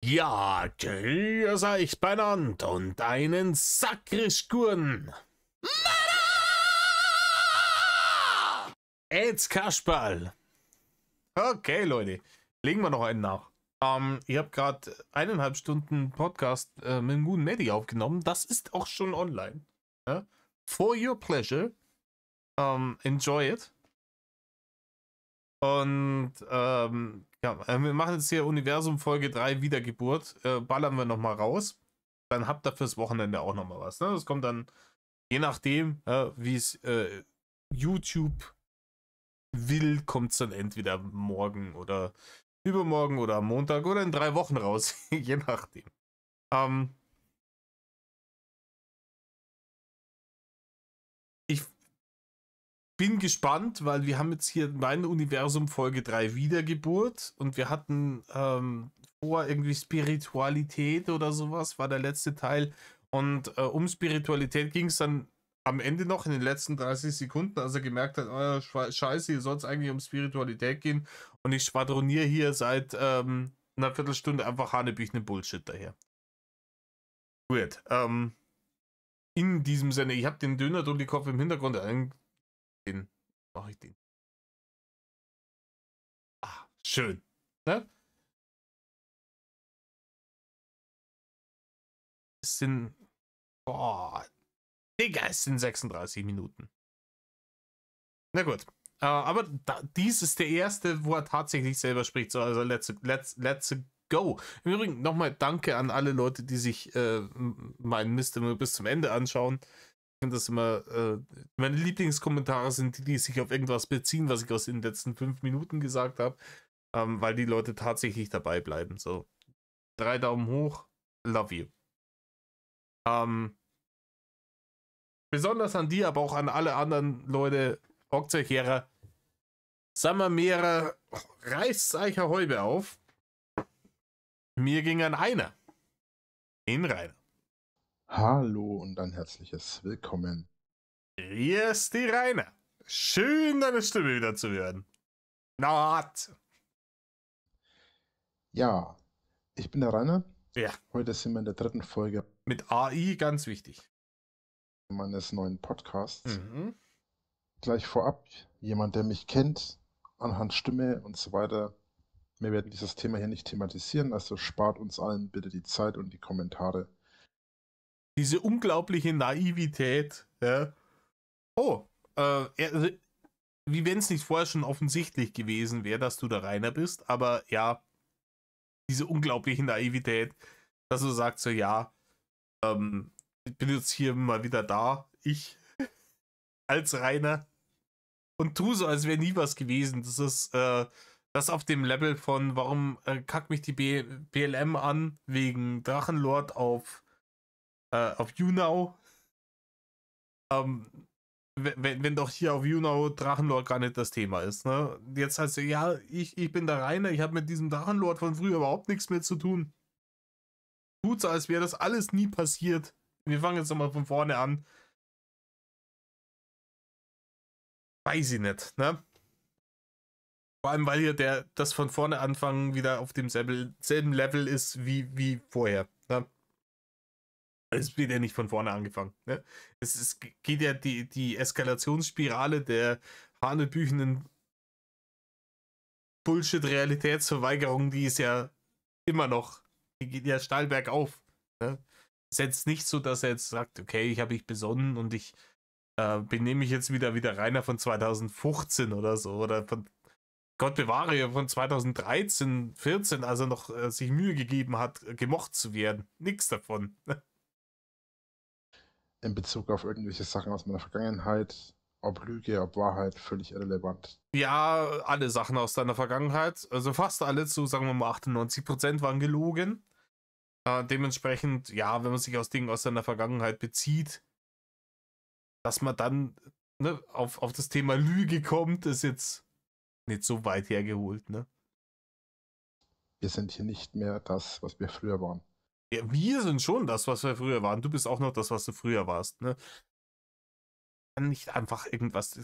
Ja, grüß euch beieinander und einen Sakrischgurn. Jetzt Kasperl. Okay, Leute, legen wir noch einen nach. Ich habe gerade 1,5 Stunden Podcast mit dem guten Neddy aufgenommen. Das ist auch schon online. Ja? For your pleasure. Enjoy it. Und ja, wir machen jetzt hier Universum Folge 3 Wiedergeburt. Ballern wir nochmal raus. Dann habt ihr fürs Wochenende auch nochmal was. Ne? Das kommt dann, je nachdem, wie es YouTube will, kommt es dann entweder morgen oder übermorgen oder am Montag oder in 3 Wochen raus. Je nachdem. Ich bin gespannt, weil wir haben jetzt hier mein Universum Folge 3 Wiedergeburt und wir hatten vor irgendwie Spiritualität oder sowas, war der letzte Teil. Und um Spiritualität ging es dann am Ende noch in den letzten 30 Sekunden, als er gemerkt hat, oh, scheiße, hier soll es eigentlich um Spiritualität gehen. Und ich schwadroniere hier seit einer Viertelstunde einfach hanebüchene Bullshit daher. Gut. In diesem Sinne, ich habe den Döner Kopf im Hintergrund den mache ich den. Ah, schön. Ne? Es sind. Boah. Digga, es sind 36 Minuten. Na gut. Aber dies ist der erste, wo er tatsächlich selber spricht. So, also let's go. Im Übrigen nochmal danke an alle Leute, die sich meinen Mist immer bis zum Ende anschauen. Ich finde das immer, meine Lieblingskommentare sind die, die sich auf irgendwas beziehen, was ich aus den letzten 5 Minuten gesagt habe, weil die Leute tatsächlich dabei bleiben. So, 3 Daumen hoch, love you. Besonders an die, aber auch an alle anderen Leute, hockt euch her, Sommermeere, reißt euch eine Häube auf. Mir ging an einer. In Rainer. Hallo und ein herzliches Willkommen. Hier ist die Rainer. Schön, deine Stimme wieder zu hören. Not. Ja, ich bin der Rainer. Ja. Heute sind wir in der 3. Folge Mit AI ganz wichtig. meines neuen Podcasts. Mhm. Gleich vorab, jemand, der mich kennt, anhand Stimme und so weiter. Wir werden dieses Thema hier nicht thematisieren, also spart uns allen bitte die Zeit und die Kommentare. Diese unglaubliche Naivität. Ja. Oh, wie wenn es nicht vorher schon offensichtlich gewesen wäre, dass du der Rainer bist, aber ja, diese unglaubliche Naivität, dass du sagst so, ja, ich bin jetzt hier mal wieder da, ich als Rainer und tu so, als wäre nie was gewesen. Das ist das auf dem Level von, warum kackt mich die BLM an, wegen Drachenlord auf YouNow. Wenn doch hier auf YouNow Drachenlord gar nicht das Thema ist. Ne? Jetzt heißt es, ja, ich bin der Rainer, ich habe mit diesem Drachenlord von früher überhaupt nichts mehr zu tun. Tut so, als wäre das alles nie passiert. Wir fangen jetzt nochmal von vorne an. Weiß ich nicht, ne? Vor allem, weil hier das von vorne anfangen wieder auf demselben Level ist wie vorher. Ne? Es wird ja nicht von vorne angefangen. Ne? Es geht ja die Eskalationsspirale der hanebüchenden Bullshit-Realitätsverweigerung, die ist ja immer noch, die geht ja steil bergauf. Ne? Es ist jetzt nicht so, dass er jetzt sagt, okay, ich habe mich besonnen und ich benehme mich jetzt wieder Rainer von 2015 oder so. Oder von Gott bewahre, von 2013, 14, als er noch sich Mühe gegeben hat, gemocht zu werden. Nix davon. In Bezug auf irgendwelche Sachen aus meiner Vergangenheit, ob Lüge, ob Wahrheit, völlig irrelevant. Ja, alle Sachen aus deiner Vergangenheit, also fast alle, zu sagen wir mal 98% waren gelogen. Dementsprechend, ja, wenn man sich aus Dingen aus seiner Vergangenheit bezieht, dass man dann auf das Thema Lüge kommt, ist jetzt nicht so weit hergeholt, ne? Wir sind hier nicht mehr das, was wir früher waren. Ja, wir sind schon das, was wir früher waren. Du bist auch noch das, was du früher warst, ne? Nicht einfach irgendwas,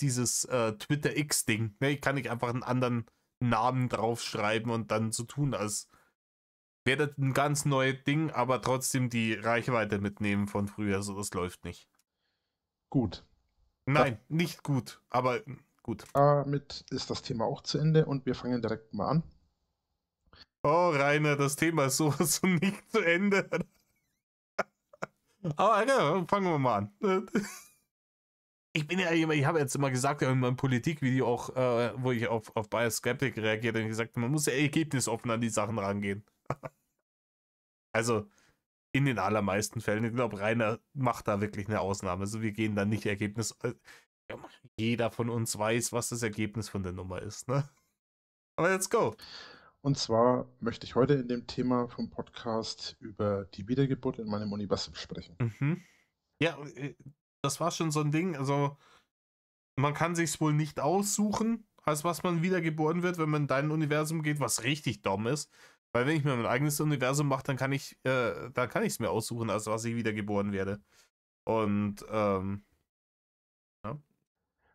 dieses Twitter X-Ding, ne? Ich kann nicht einfach einen anderen Namen draufschreiben und dann so tun, als Wäre das ein ganz neues Ding, aber trotzdem die Reichweite mitnehmen von früher, so das läuft nicht. Gut, Nein, nicht gut, aber gut. damit ist das Thema auch zu Ende und wir fangen direkt mal an. Oh, Rainer, das Thema ist sowas von nicht zu Ende. Aber ja, fangen wir mal an. Ich bin ja immer, ich habe jetzt immer gesagt in meinem Politikvideo auch, wo ich auf Bias Skeptic reagiert und gesagt, man muss ja ergebnisoffen an die Sachen rangehen. Also in den allermeisten Fällen. Ich glaube, Rainer macht da wirklich eine Ausnahme. Also wir gehen da nicht Ergebnis. Ja, jeder von uns weiß, was das Ergebnis von der Nummer ist, ne? Aber let's go. Und zwar möchte ich heute in dem Thema vom Podcast über die Wiedergeburt in meinem Universum sprechen. Mhm. Ja, das war schon so ein Ding. Also man kann sich's wohl nicht aussuchen, als was man wiedergeboren wird, wenn man in dein Universum geht, was richtig dumm ist. Weil wenn ich mir mein eigenes Universum mache, dann kann ich es mir aussuchen, als was ich wiedergeboren werde. Und ja.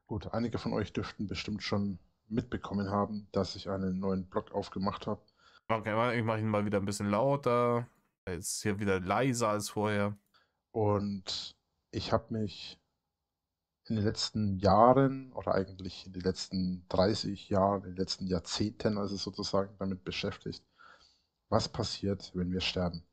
Gut, einige von euch dürften bestimmt schon mitbekommen haben, dass ich einen neuen Blog aufgemacht habe. Okay, ich mache ihn mal wieder ein bisschen lauter. Er ist hier wieder leiser als vorher. Und ich habe mich in den letzten Jahren oder eigentlich in den letzten 30 Jahren, in den letzten Jahrzehnten, also sozusagen damit beschäftigt, was passiert, wenn wir sterben.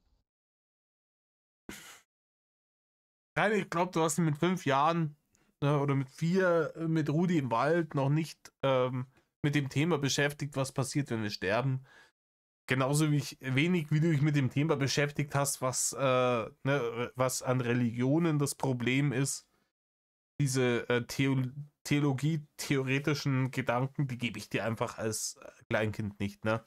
Nein, ich glaube, du hast ihn mit 5 Jahren oder mit 4 mit Rudi im Wald noch nicht mit dem Thema beschäftigt, was passiert, wenn wir sterben. Genauso wenig, wie du dich mit dem Thema beschäftigt hast, was an Religionen das Problem ist. Diese Theologie-theoretischen Gedanken, die gebe ich dir einfach als Kleinkind nicht, ne?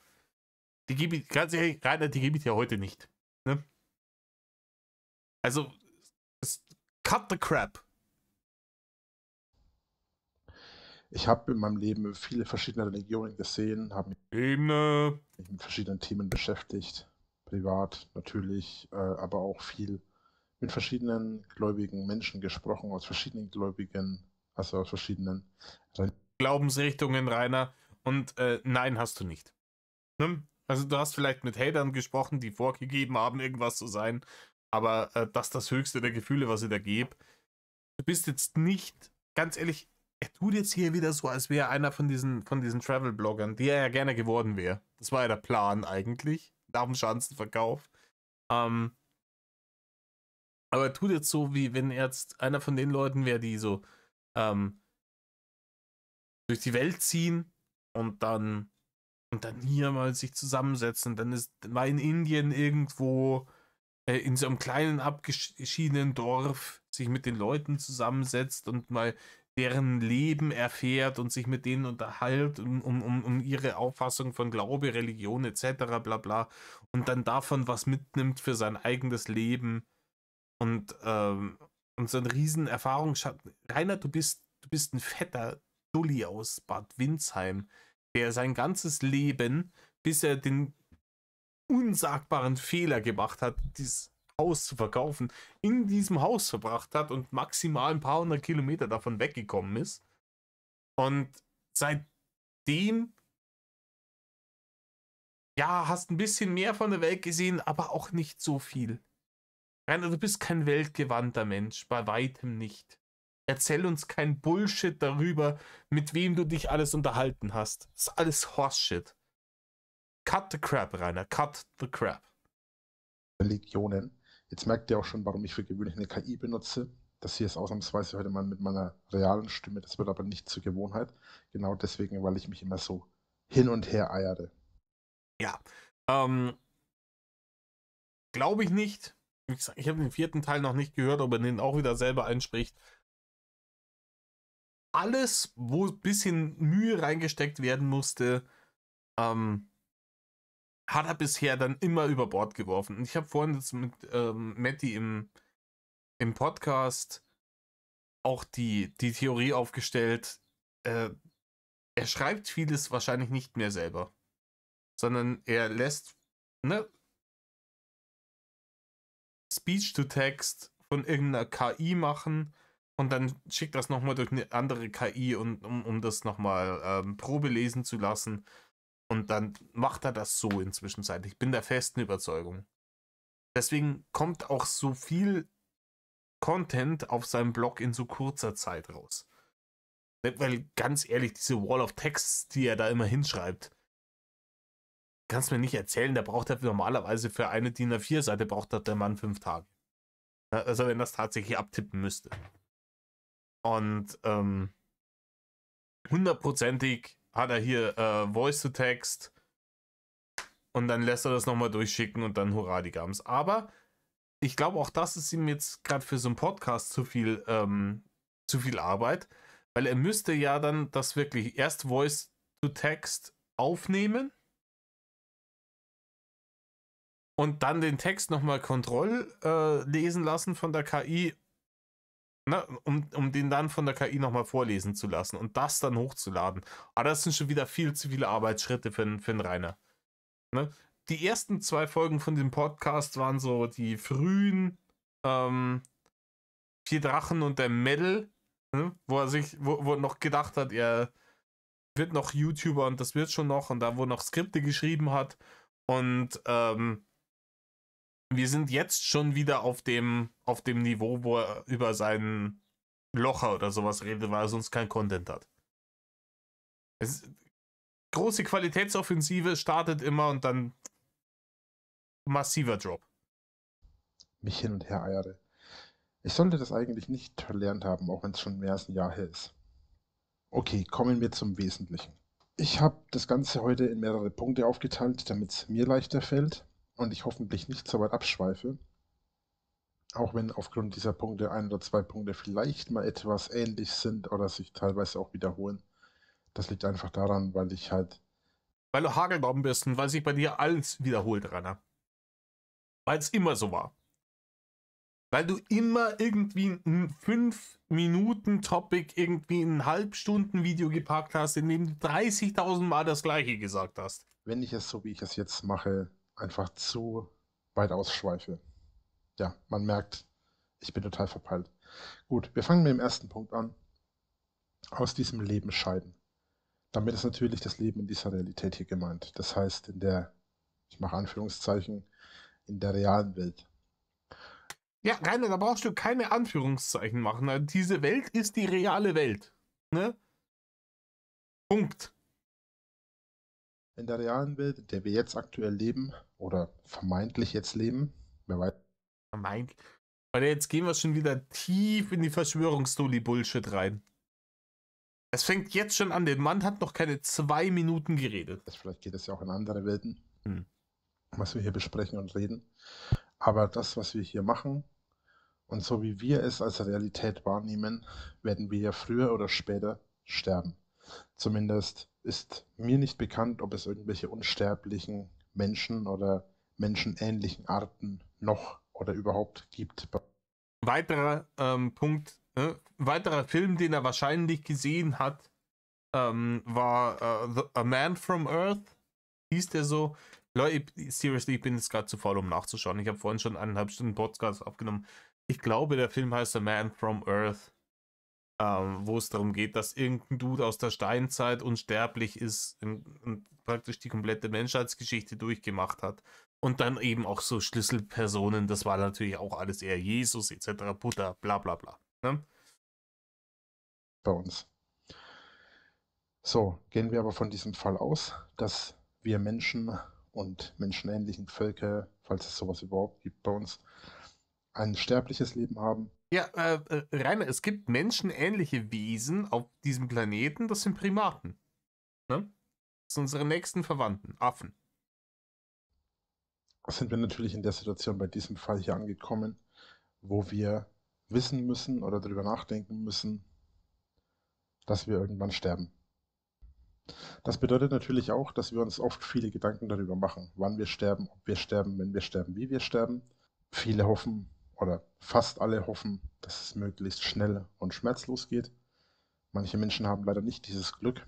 Die gebe ich, ganz ehrlich, Rainer, die gebe ich dir heute nicht. Ne? Also, cut the crap. Ich habe in meinem Leben viele verschiedene Religionen gesehen, habe mich Ebene. mit verschiedenen Themen beschäftigt, privat natürlich, aber auch viel mit verschiedenen gläubigen Menschen gesprochen, aus verschiedenen Gläubigen, also aus verschiedenen Glaubensrichtungen, Rainer. Und nein, hast du nicht. Ne? Also du hast vielleicht mit Hatern gesprochen, die vorgegeben haben, irgendwas zu sein, aber das ist das höchste der Gefühle, was ich da gebe. Du bist jetzt nicht, ganz ehrlich, er tut jetzt hier wieder so, als wäre einer von diesen Travel-Bloggern, die er ja gerne geworden wäre. Das war ja der Plan eigentlich, nach dem Schanzenverkauf. Aber er tut jetzt so, wie wenn er jetzt einer von den Leuten wäre, die so durch die Welt ziehen und dann hier mal sich zusammensetzen. Dann ist mal in Indien irgendwo in so einem kleinen abgeschiedenen Dorf sich mit den Leuten zusammensetzt und mal deren Leben erfährt und sich mit denen unterhält um ihre Auffassung von Glaube, Religion etc. bla bla und dann davon was mitnimmt für sein eigenes Leben und so ein riesen Erfahrungsschatten. Rainer, du bist ein fetter Dulli aus Bad Windsheim, der sein ganzes Leben, bis er den unsagbaren Fehler gemacht hat, dieses Haus zu verkaufen, in diesem Haus verbracht hat und maximal ein paar hundert Kilometer davon weggekommen ist. Und seitdem, ja, hast ein bisschen mehr von der Welt gesehen, aber auch nicht so viel. Rainer, du bist kein weltgewandter Mensch, bei weitem nicht. Erzähl uns kein Bullshit darüber, mit wem du dich alles unterhalten hast. Das ist alles Horseshit. Cut the crap, Rainer, cut the crap. Religionen. Jetzt merkt ihr auch schon, warum ich für gewöhnlich eine KI benutze. Das hier ist ausnahmsweise heute mal mit meiner realen Stimme. Das wird aber nicht zur Gewohnheit. Genau deswegen, weil ich mich immer so hin und her eiere. Ja, glaube ich nicht. Wie gesagt, ich habe den 4. Teil noch nicht gehört, ob er den auch wieder selber einspricht. Alles, wo ein bisschen Mühe reingesteckt werden musste, hat er bisher dann immer über Bord geworfen. Und ich habe vorhin jetzt mit Matti im Podcast auch die Theorie aufgestellt, er schreibt vieles wahrscheinlich nicht mehr selber, sondern er lässt Speech-to-Text von irgendeiner KI machen und dann schickt das nochmal durch eine andere KI, um das nochmal Probe lesen zu lassen. Und dann macht er das so inzwischen. Ich bin der festen Überzeugung. Deswegen kommt auch so viel Content auf seinem Blog in so kurzer Zeit raus. Weil ganz ehrlich, diese Wall of Texts, die er da immer hinschreibt, kannst mir nicht erzählen, der braucht halt normalerweise für eine DIN A4-Seite braucht der Mann 5 Tage. Also wenn das tatsächlich abtippen müsste. Und hundertprozentig hat er hier Voice-to-Text und dann lässt er das nochmal durchschicken und dann hurra die Gams. Aber ich glaube auch, das ist ihm jetzt gerade für so einen Podcast zu viel Arbeit, weil er müsste ja dann das wirklich erst Voice-to-Text aufnehmen und dann den Text nochmal lesen lassen von der KI, ne, um den dann von der KI nochmal vorlesen zu lassen und das dann hochzuladen. Aber das sind schon wieder viel zu viele Arbeitsschritte für den Rainer. Ne? Die ersten 2 Folgen von dem Podcast waren so die frühen 4 Drachen und der Mädel, ne? Wo er noch gedacht hat, er wird noch YouTuber und das wird schon noch, und da wo noch Skripte geschrieben hat. Und wir sind jetzt schon wieder auf dem Niveau, wo er über seinen Locher oder sowas redet, weil er sonst kein Content hat. Große Qualitätsoffensive startet immer und dann massiver Drop. Mich hin und her eiere. Ich sollte das eigentlich nicht verlernt haben, auch wenn es schon mehr als ein Jahr her ist. Okay, kommen wir zum Wesentlichen. Ich habe das Ganze heute in mehrere Punkte aufgeteilt, damit es mir leichter fällt und ich hoffentlich nicht so weit abschweife. Auch wenn aufgrund dieser Punkte 1 oder 2 Punkte vielleicht mal etwas ähnlich sind oder sich teilweise auch wiederholen. Das liegt einfach daran, weil du Hagelbaum bist und weil sich bei dir alles wiederholt, Rainer. Weil es immer so war. Weil du immer irgendwie ein 5-Minuten-Topic, irgendwie ein Halbstunden-Video gepackt hast, in dem du 30.000 Mal das Gleiche gesagt hast. wenn ich es so, wie ich es jetzt mache, einfach zu weit ausschweife. Ja, man merkt, ich bin total verpeilt. Gut, wir fangen mit dem ersten Punkt an. Aus diesem Leben scheiden. Damit ist natürlich das Leben in dieser Realität hier gemeint. Das heißt, ich mache Anführungszeichen, in der realen Welt. Ja, Rainer, da brauchst du keine Anführungszeichen machen. Diese Welt ist die reale Welt. Ne? Punkt. In der realen Welt, in der wir jetzt aktuell leben oder vermeintlich jetzt leben, wer weiß. Vermeintlich. Weil jetzt gehen wir schon wieder tief in die Verschwörungsstory-Bullshit rein. Es fängt jetzt schon an, der Mann hat noch keine 2 Minuten geredet. Vielleicht geht es ja auch in andere Welten, was wir hier besprechen und reden. Aber das, was wir hier machen und so wie wir es als Realität wahrnehmen, werden wir ja früher oder später sterben. Zumindest ist mir nicht bekannt, ob es irgendwelche unsterblichen Menschen oder menschenähnlichen Arten noch oder überhaupt gibt. Weiterer Punkt, weiterer Film, den er wahrscheinlich gesehen hat, war A Man from Earth. Hieß der so? Leute, seriously, ich bin jetzt gerade zu faul, um nachzuschauen. Ich habe vorhin schon 1,5 Stunden Podcast aufgenommen. Ich glaube, der Film heißt A Man from Earth, wo es darum geht, dass irgendein Dude aus der Steinzeit unsterblich ist und praktisch die komplette Menschheitsgeschichte durchgemacht hat. Und dann eben auch so Schlüsselpersonen, das war natürlich auch alles eher Jesus etc., Buddha, bla bla bla. Ne? Bei uns. So, gehen wir aber von diesem Fall aus, dass wir Menschen und menschenähnlichen Völker, falls es sowas überhaupt gibt bei uns, ein sterbliches Leben haben. Ja, Rainer, es gibt menschenähnliche Wesen auf diesem Planeten, das sind Primaten. Ne? Das sind unsere nächsten Verwandten, Affen. Sind wir natürlich in der Situation bei diesem Fall hier angekommen, wo wir wissen müssen oder darüber nachdenken müssen, dass wir irgendwann sterben. Das bedeutet natürlich auch, dass wir uns oft viele Gedanken darüber machen, wann wir sterben, ob wir sterben, wenn wir sterben, wie wir sterben. Viele hoffen oder fast alle hoffen, dass es möglichst schnell und schmerzlos geht. Manche Menschen haben leider nicht dieses Glück.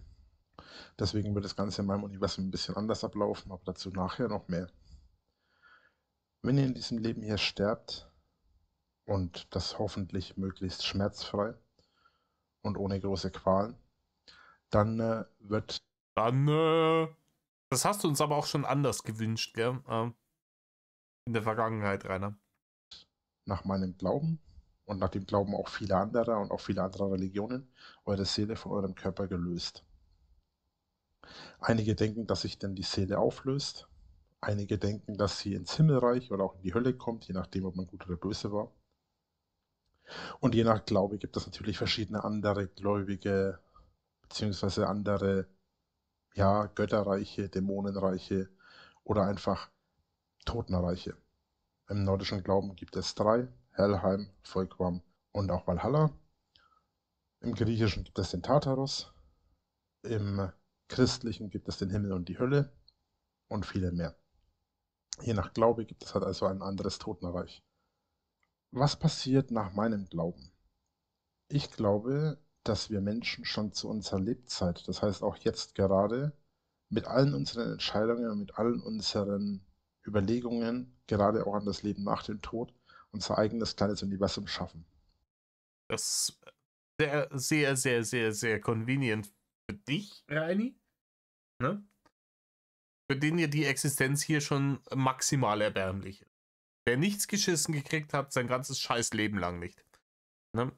Deswegen wird das Ganze in meinem Universum ein bisschen anders ablaufen, aber dazu nachher noch mehr. Wenn ihr in diesem Leben hier sterbt, und das hoffentlich möglichst schmerzfrei und ohne große Qualen, dann wird Das hast du uns aber auch schon anders gewünscht, gell? In der Vergangenheit, Rainer. Nach meinem Glauben und nach dem Glauben auch vieler anderer und auch vieler anderer Religionen eure Seele von eurem Körper gelöst. Einige denken, dass sich dann die Seele auflöst. Einige denken, dass sie ins Himmelreich oder auch in die Hölle kommt, je nachdem, ob man gut oder böse war. Und je nach Glaube gibt es natürlich verschiedene andere Gläubige, beziehungsweise andere, ja, Götterreiche, Dämonenreiche oder einfach Totenreiche. Im nordischen Glauben gibt es 3, Helheim, Volkwam und auch Valhalla. Im Griechischen gibt es den Tartarus. Im Christlichen gibt es den Himmel und die Hölle und viele mehr. Je nach Glaube gibt es halt also ein anderes Totenreich. Was passiert nach meinem Glauben? Ich glaube, dass wir Menschen schon zu unserer Lebzeit, das heißt auch jetzt gerade, mit allen unseren Entscheidungen und mit allen unseren Überlegungen, gerade auch an das Leben nach dem Tod, unser eigenes kleines Universum schaffen. Das ist sehr, sehr, sehr, sehr convenient für dich, Reini. Ne? Für den ja die Existenz hier schon maximal erbärmlich ist. Wer nichts geschissen gekriegt hat, sein ganzes scheiß Leben lang nicht. Ne?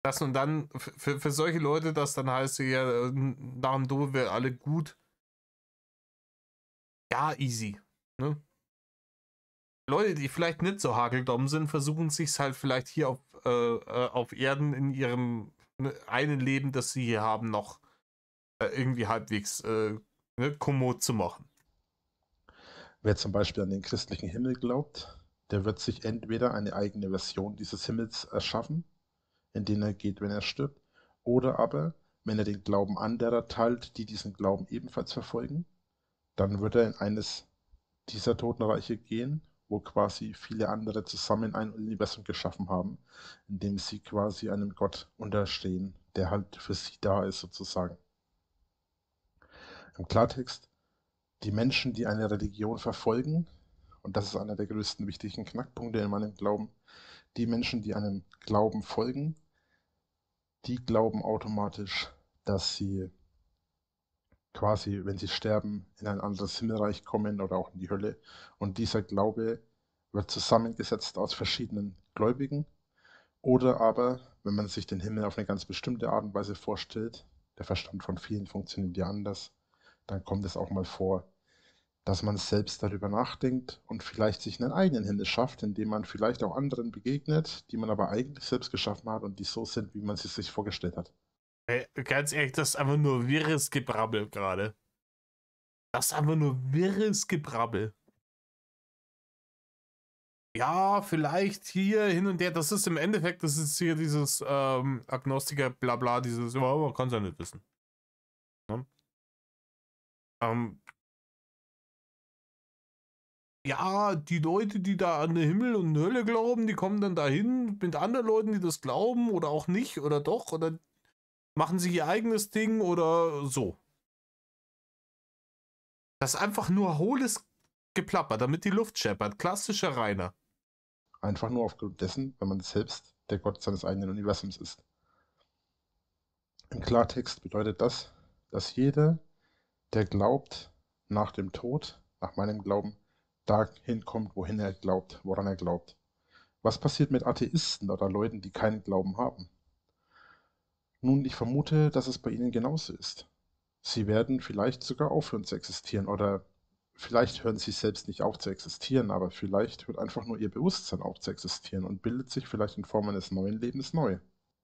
Das und dann, für solche Leute, das dann heißt, ja, nach dem Tod wäre alle gut. Ja, easy. Ne? Leute, die vielleicht nicht so hageldumm sind, versuchen sich halt vielleicht hier auf Erden in ihrem einen Leben, das sie hier haben, noch irgendwie halbwegs kommod zu machen. Wer zum Beispiel an den christlichen Himmel glaubt, der wird sich entweder eine eigene Version dieses Himmels erschaffen, in den er geht, wenn er stirbt, oder aber, wenn er den Glauben anderer teilt, die diesen Glauben ebenfalls verfolgen, dann wird er in eines dieser Totenreiche gehen, wo quasi viele andere zusammen ein Universum geschaffen haben, in dem sie quasi einem Gott unterstehen, der halt für sie da ist sozusagen. Im Klartext, die Menschen, die eine Religion verfolgen, und das ist einer der größten wichtigen Knackpunkte in meinem Glauben, die Menschen, die einem Glauben folgen, die glauben automatisch, dass sie quasi, wenn sie sterben, in ein anderes Himmelreich kommen oder auch in die Hölle. Und dieser Glaube wird zusammengesetzt aus verschiedenen Gläubigen. Oder aber, wenn man sich den Himmel auf eine ganz bestimmte Art und Weise vorstellt, der Verstand von vielen funktioniert ja anders, dann kommt es auch mal vor, dass man selbst darüber nachdenkt und vielleicht sich einen eigenen Himmel schafft, indem man vielleicht auch anderen begegnet, die man aber eigentlich selbst geschaffen hat und die so sind, wie man sie sich vorgestellt hat. Hey, ganz ehrlich, das ist einfach nur wirres Gebrabbel gerade. Das ist einfach nur wirres Gebrabbel. Ja, vielleicht hier hin und her. Das ist im Endeffekt, das ist hier dieses Agnostiker-Blabla, dieses, ja, man kann es ja nicht wissen. Ne? Ja, die Leute, die da an den Himmel und Hölle glauben, die kommen dann dahin mit anderen Leuten, die das glauben oder auch nicht oder doch oder machen sie ihr eigenes Ding oder so. Das ist einfach nur hohles Geplapper, damit die Luft scheppert. Klassischer Rainer. Einfach nur aufgrund dessen, wenn man selbst der Gott seines eigenen Universums ist. Im Klartext bedeutet das, dass jeder, der glaubt, nach dem Tod, nach meinem Glauben, dahin kommt, wohin er glaubt, woran er glaubt. Was passiert mit Atheisten oder Leuten, die keinen Glauben haben? Nun, ich vermute, dass es bei ihnen genauso ist. Sie werden vielleicht sogar aufhören zu existieren oder vielleicht hören sie selbst nicht auf zu existieren, aber vielleicht hört einfach nur ihr Bewusstsein auf zu existieren und bildet sich vielleicht in Form eines neuen Lebens neu.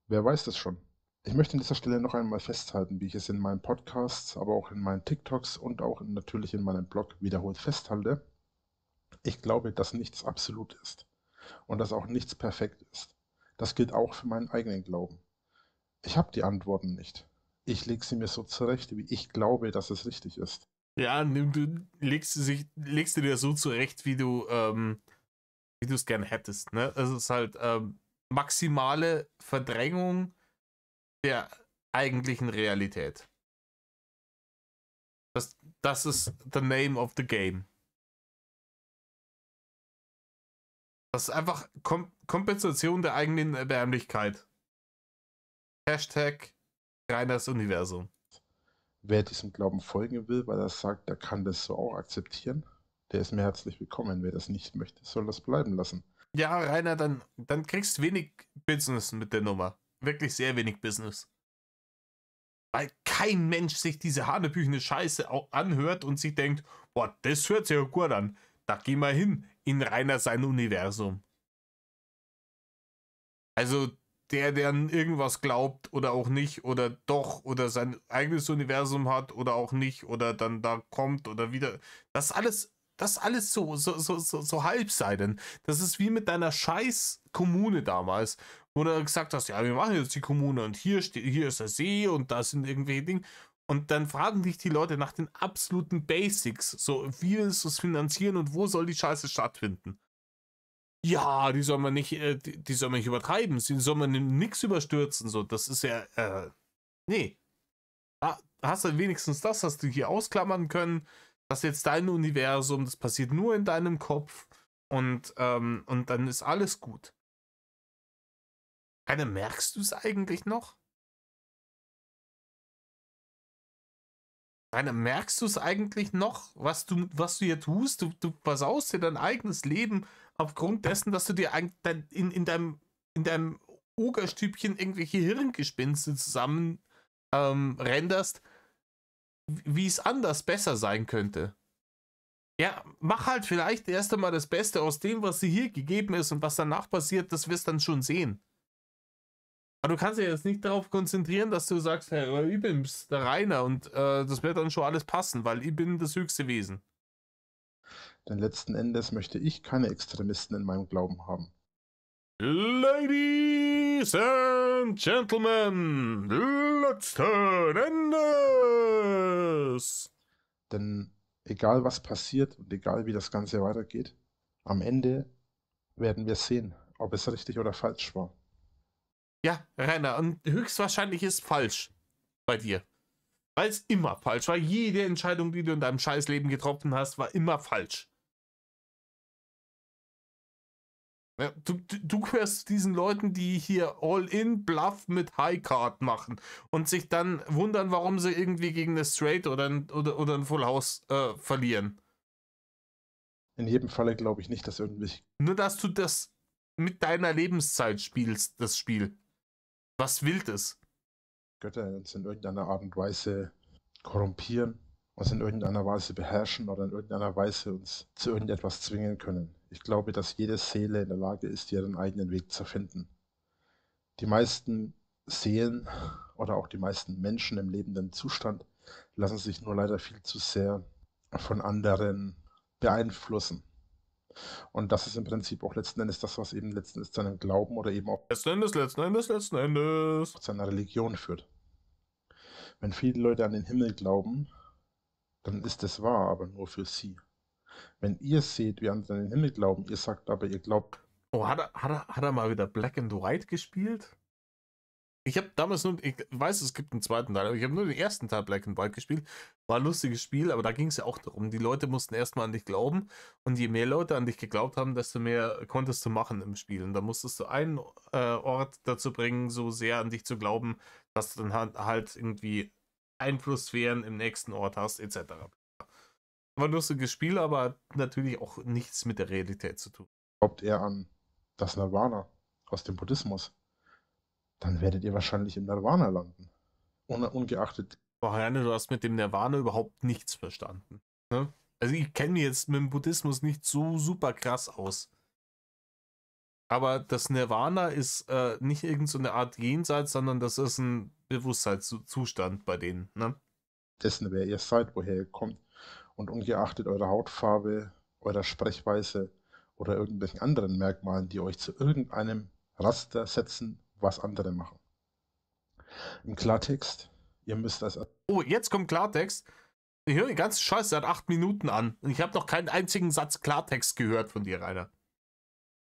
Wer weiß das schon? Ich möchte an dieser Stelle noch einmal festhalten, wie ich es in meinen Podcasts, aber auch in meinen TikToks und auch natürlich in meinem Blog wiederholt festhalte. Ich glaube, dass nichts absolut ist und dass auch nichts perfekt ist. Das gilt auch für meinen eigenen Glauben. Ich habe die Antworten nicht. Ich lege sie mir so zurecht, wie ich glaube, dass es richtig ist. Ja, du legst du dir so zurecht, wie du es gern hättest. Ne? Es ist halt maximale Verdrängung der eigentlichen Realität. Das ist the name of the game. Das ist einfach Kompensation der eigenen Erbärmlichkeit. Hashtag Reiners Universum. wer diesem Glauben folgen will, weil er sagt, er kann das so auch akzeptieren, der ist mir herzlich willkommen. Wer das nicht möchte, soll das bleiben lassen. Ja, Rainer, dann kriegst du wenig Business mit der Nummer. Wirklich sehr wenig Business. Weil kein Mensch sich diese hanebüchene Scheiße auch anhört und sich denkt, boah, das hört sich ja gut an. Da gehen wir hin in Rainer sein Universum. Also der an irgendwas glaubt oder auch nicht oder doch oder sein eigenes Universum hat oder auch nicht oder dann da kommt oder wieder. Das alles so Halbseiten. Das ist wie mit deiner scheiß Kommune damals, wo du gesagt hast, ja, wir machen jetzt die Kommune und hier ist der See und da sind irgendwelche Dinge. Und dann fragen dich die Leute nach den absoluten Basics. So, wie willst du es finanzieren und wo soll die Scheiße stattfinden? Ja, die soll man nicht, die soll man nicht übertreiben, die soll man nichts überstürzen. So, das ist ja, nee. Hast du wenigstens das, hast du hier ausklammern können. Das ist jetzt dein Universum, das passiert nur in deinem Kopf und dann ist alles gut. Keine, merkst du es eigentlich noch? Rainer, merkst du es eigentlich noch, was du hier tust? Du versaust dir dein eigenes Leben aufgrund dessen, dass du dir in deinem Ogerstübchen irgendwelche Hirngespinste zusammen renderst, wie es anders besser sein könnte. Ja, mach halt vielleicht erst einmal das Beste aus dem, was dir hier gegeben ist und was danach passiert, das wirst du dann schon sehen. Aber du kannst dich jetzt nicht darauf konzentrieren, dass du sagst, hey, ich bin's, der Rainer und das wird dann schon alles passen, weil ich bin das höchste Wesen. Denn letzten Endes möchte ich keine Extremisten in meinem Glauben haben. Ladies and Gentlemen, letzten Endes. Denn egal was passiert und egal wie das Ganze weitergeht, am Ende werden wir sehen, ob es richtig oder falsch war. Ja, Rainer, und höchstwahrscheinlich ist falsch bei dir. Weil es immer falsch war. Jede Entscheidung, die du in deinem Scheißleben getroffen hast, war immer falsch. Ja, du gehörst zu diesen Leuten, die hier All-In-Bluff mit High-Card machen und sich dann wundern, warum sie irgendwie gegen eine Straight oder ein Full House verlieren. In jedem Falle glaube ich nicht, dass irgendwelche Nur, dass du das mit deiner Lebenszeit spielst, das Spiel. Was Wildes. Götter uns in irgendeiner Art und Weise korrumpieren, uns in irgendeiner Weise beherrschen oder in irgendeiner Weise uns zu irgendetwas zwingen können. Ich glaube, dass jede Seele in der Lage ist, ihren eigenen Weg zu finden. Die meisten Seelen oder auch die meisten Menschen im lebenden Zustand lassen sich nur leider viel zu sehr von anderen beeinflussen. Und das ist im Prinzip auch letzten Endes das, was eben letzten Endes zu einem Glauben oder eben auch Letzten Endes. zu einer Religion führt. Wenn viele Leute an den Himmel glauben, dann ist es wahr, aber nur für sie. Wenn ihr seht, wie andere an den Himmel glauben, ihr sagt aber, ihr glaubt. Oh, hat er mal wieder Black and White gespielt? Ich habe damals nur, ich weiß, es gibt einen zweiten Teil, aber ich habe nur den ersten Teil Black and White gespielt. War ein lustiges Spiel, aber da ging es ja auch darum. Die Leute mussten erstmal an dich glauben und je mehr Leute an dich geglaubt haben, desto mehr konntest du machen im Spiel. Und da musstest du einen Ort dazu bringen, so sehr an dich zu glauben, dass du dann halt irgendwie Einflusssphären im nächsten Ort hast, etc. War ein lustiges Spiel, aber natürlich auch nichts mit der Realität zu tun. Glaubt er an das Nirvana aus dem Buddhismus, dann werdet ihr wahrscheinlich im Nirvana landen. Ungeachtet. Boah, Herne, du hast mit dem Nirvana überhaupt nichts verstanden. Ne? Also ich kenne mich jetzt mit dem Buddhismus nicht so super krass aus. Aber das Nirvana ist nicht irgend so eine Art Jenseits, sondern das ist ein Bewusstseinszustand bei denen. Ne? Dessen, wer ihr seid, woher ihr kommt. Und ungeachtet eurer Hautfarbe, eurer Sprechweise oder irgendwelchen anderen Merkmalen, die euch zu irgendeinem Raster setzen, was andere machen. Im Klartext, ihr müsst als Oh, jetzt kommt Klartext. Ich höre die ganze Scheiße seit 8 Minuten an. Und ich habe noch keinen einzigen Satz Klartext gehört von dir, Rainer.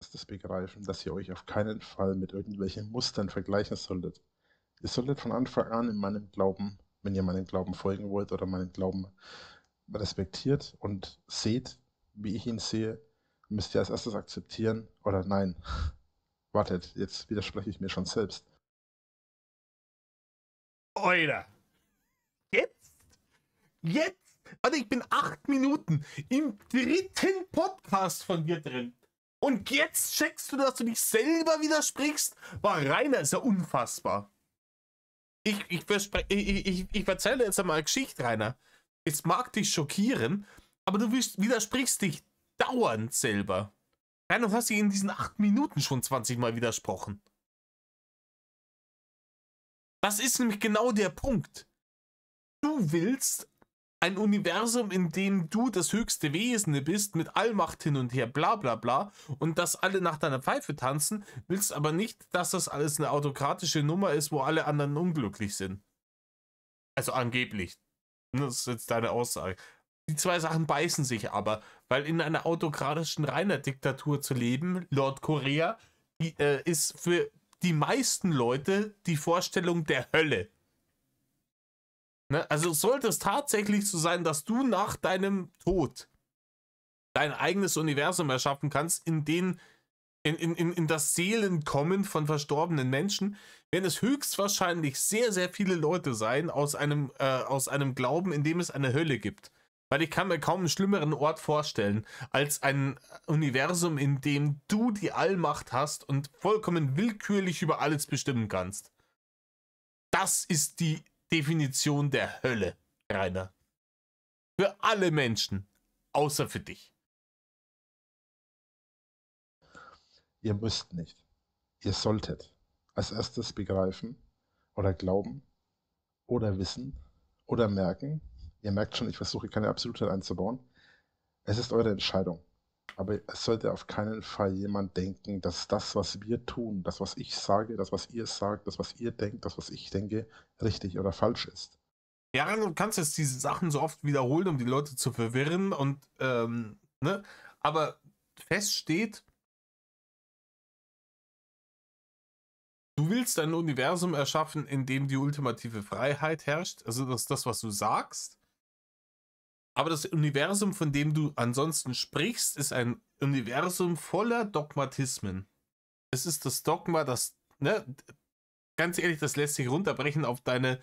erstes begreifen, dass ihr euch auf keinen Fall mit irgendwelchen Mustern vergleichen solltet. Ihr solltet von Anfang an in meinem Glauben, wenn ihr meinem Glauben folgen wollt oder meinen Glauben respektiert und seht, wie ich ihn sehe, müsst ihr als erstes akzeptieren oder nein. Wartet, jetzt widerspreche ich mir schon selbst. Oida. Jetzt Jetzt, warte, ich bin 8 Minuten im 3. Podcast von dir drin. Und jetzt checkst du, dass du dich selber widersprichst? Boah, Rainer, ist ja unfassbar. Ich erzähle jetzt einmal eine Geschichte, Rainer. Es mag dich schockieren, aber du widersprichst dich dauernd selber. Rainer, du hast dich in diesen 8 Minuten schon 20 Mal widersprochen. Das ist nämlich genau der Punkt. Du willst ein Universum, in dem du das höchste Wesen bist, mit Allmacht hin und her, bla bla bla, und dass alle nach deiner Pfeife tanzen, willst aber nicht, dass das alles eine autokratische Nummer ist, wo alle anderen unglücklich sind. Also angeblich. Das ist jetzt deine Aussage. Die zwei Sachen beißen sich aber, weil in einer autokratischen Reiner-Diktatur zu leben, Nordkorea, ist für die meisten Leute die Vorstellung der Hölle. Ne? Also sollte es tatsächlich so sein, dass du nach deinem Tod dein eigenes Universum erschaffen kannst, in das Seelenkommen von verstorbenen Menschen, werden es höchstwahrscheinlich sehr, sehr viele Leute sein aus einem Glauben, in dem es eine Hölle gibt. Weil ich kann mir kaum einen schlimmeren Ort vorstellen, als ein Universum, in dem du die Allmacht hast und vollkommen willkürlich über alles bestimmen kannst. Das ist die Definition der Hölle, Rainer. Für alle Menschen, außer für dich. Ihr müsst nicht. Ihr solltet als erstes begreifen oder glauben oder wissen oder merken. Ihr merkt schon, ich versuche keine Absolutheit einzubauen. Es ist eure Entscheidung. Aber es sollte auf keinen Fall jemand denken, dass das, was wir tun, das, was ich sage, das, was ihr sagt, das, was ihr denkt, das, was ich denke, richtig oder falsch ist. Ja, du kannst jetzt diese Sachen so oft wiederholen, um die Leute zu verwirren und, ne? Aber fest steht, du willst ein Universum erschaffen, in dem die ultimative Freiheit herrscht. Also das ist das, was du sagst. Aber das Universum, von dem du ansonsten sprichst, ist ein Universum voller Dogmatismen. Es ist das Dogma, das, ne, ganz ehrlich, das lässt sich runterbrechen auf deine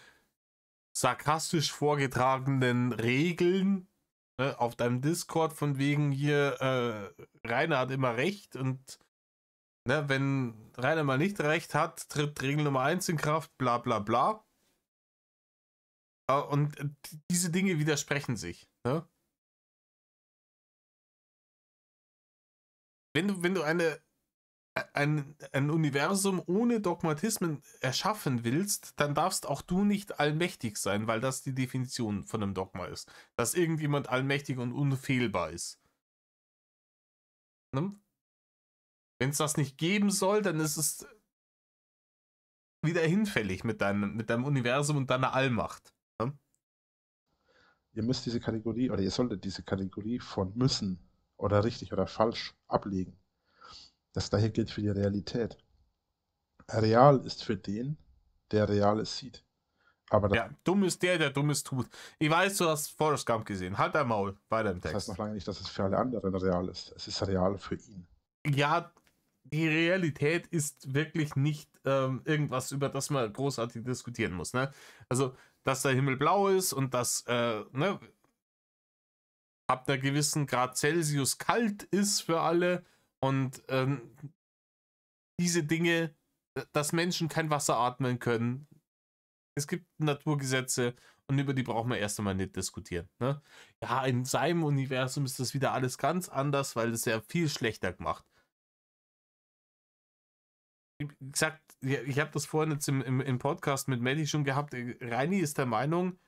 sarkastisch vorgetragenen Regeln, ne, auf deinem Discord von wegen hier, Rainer hat immer recht und ne, wenn Rainer mal nicht recht hat, tritt Regel Nummer 1 in Kraft, bla bla bla. Und diese Dinge widersprechen sich. Ne? Wenn du ein Universum ohne Dogmatismen erschaffen willst, dann darfst auch du nicht allmächtig sein, weil das die Definition von einem Dogma ist. Dass irgendjemand allmächtig und unfehlbar ist. Ne? Wenn es das nicht geben soll, dann ist es wieder hinfällig mit deinem Universum und deiner Allmacht. Ne? Ihr müsst diese Kategorie oder ihr solltet diese Kategorie von müssen oder richtig oder falsch ablegen. Das gleiche gilt für die Realität. Real ist für den, der Reales sieht. Aber Ja, dumm ist der Dummes tut. Ich weiß, du hast Forrest Gump gesehen. Halt dein Maul, weiter im das heißt Text. noch lange nicht, dass es für alle anderen real ist. Es ist real für ihn. Ja, die Realität ist wirklich nicht irgendwas, über das man großartig diskutieren muss. Ne? Also, dass der Himmel blau ist und dass ne, ab einer gewissen Grad Celsius kalt ist für alle und diese Dinge, dass Menschen kein Wasser atmen können. Es gibt Naturgesetze und über die brauchen wir erst einmal nicht diskutieren. Ne? Ja, in seinem Universum ist das wieder alles ganz anders, weil es ja viel schlechter gemacht. Wie gesagt, ich habe das vorhin jetzt im Podcast mit Maddie schon gehabt. Reini ist der Meinung,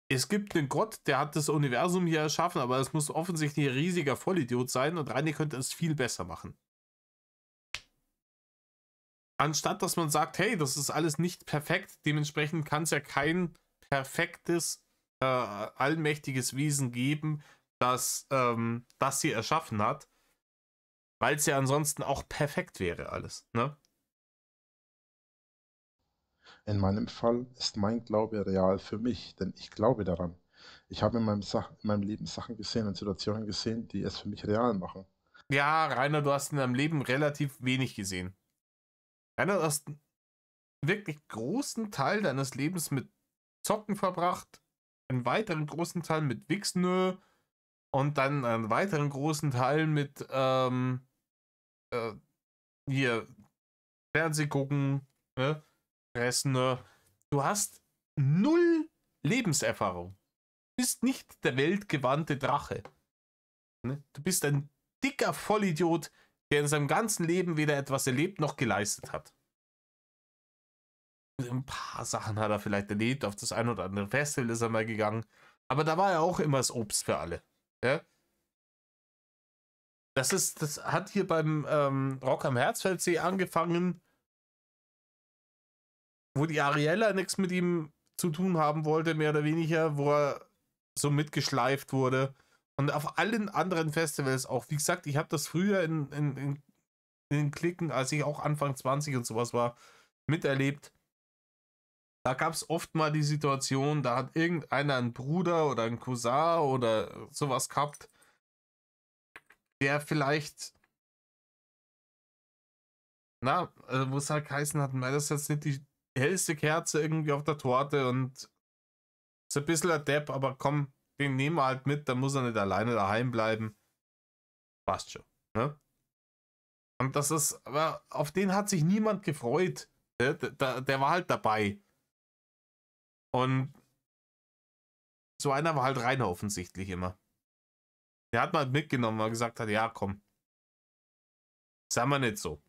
es gibt einen Gott, der hat das Universum hier erschaffen, aber es muss offensichtlich ein riesiger Vollidiot sein und Reini könnte es viel besser machen. Anstatt dass man sagt, hey, das ist alles nicht perfekt, dementsprechend kann es ja kein perfektes, allmächtiges Wesen geben, das sie erschaffen hat, weil es ja ansonsten auch perfekt wäre alles. Ne? In meinem Fall ist mein Glaube real für mich, denn ich glaube daran. Ich habe in meinem Leben Sachen gesehen und Situationen gesehen, die es für mich real machen. Ja, Rainer, du hast in deinem Leben relativ wenig gesehen. Rainer, du hast wirklich großen Teil deines Lebens mit Zocken verbracht, einen weiteren großen Teil mit Wichsen und dann einen weiteren großen Teil mit äh, hier Fernseh gucken, ne? Fressen. Ne? Du hast null Lebenserfahrung. Du bist nicht der weltgewandte Drache. Ne? Du bist ein dicker Vollidiot, der in seinem ganzen Leben weder etwas erlebt noch geleistet hat. Ein paar Sachen hat er vielleicht erlebt, auf das ein oder andere Festival ist er mal gegangen, aber da war er auch immer das Obst für alle. Ja? Das hat hier beim Rock am Herzfeldsee angefangen, wo die Ariella nichts mit ihm zu tun haben wollte, mehr oder weniger, wo er so mitgeschleift wurde. Und auf allen anderen Festivals auch. Wie gesagt, ich habe das früher in den Klicken, als ich auch Anfang 20 und sowas war, miterlebt. Da gab es oft mal die Situation, da hat irgendeiner einen Bruder oder einen Cousin oder sowas gehabt, der vielleicht, na, also wo es halt geheißen hat, das ist jetzt nicht die hellste Kerze irgendwie auf der Torte und ist ein bisschen ein Depp, aber komm, den nehmen wir halt mit, dann muss er nicht alleine daheim bleiben. Passt schon, ne? Und das ist, aber auf den hat sich niemand gefreut. Der war halt dabei. Und so einer war halt Rainer offensichtlich immer. Der hat mal mitgenommen, weil er gesagt hat, ja komm, sei mal nicht so.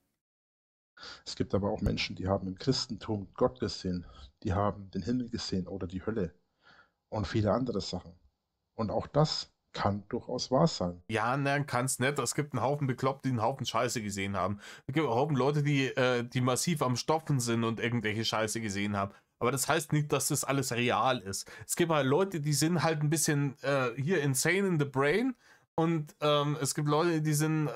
Es gibt aber auch Menschen, die haben im Christentum Gott gesehen, die haben den Himmel gesehen oder die Hölle und viele andere Sachen. Und auch das kann durchaus wahr sein. Ja, nein, kann's nicht. Es gibt einen Haufen Bekloppte, die einen Haufen Scheiße gesehen haben. Es gibt einen Haufen Leute, die massiv am Stopfen sind und irgendwelche Scheiße gesehen haben. Aber das heißt nicht, dass das alles real ist. Es gibt halt Leute, die sind halt ein bisschen hier insane in the brain. Und es gibt Leute, die sind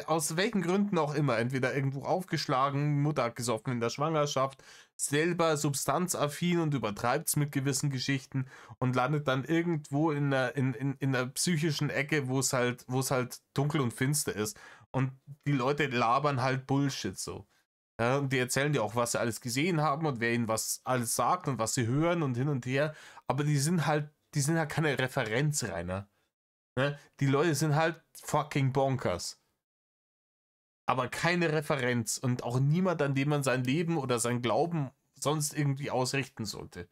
aus welchen Gründen auch immer, entweder irgendwo aufgeschlagen, Mutter hat gesoffen in der Schwangerschaft, selber substanzaffin und übertreibt es mit gewissen Geschichten und landet dann irgendwo in der psychischen Ecke, wo es halt dunkel und finster ist. Und die Leute labern halt Bullshit so. Ja, und die erzählen dir auch, was sie alles gesehen haben und wer ihnen was alles sagt und was sie hören und hin und her. Aber die sind halt keine Referenz, Rainer. Ne? Die Leute sind halt fucking bonkers. Aber keine Referenz und auch niemand, an dem man sein Leben oder sein Glauben sonst irgendwie ausrichten sollte.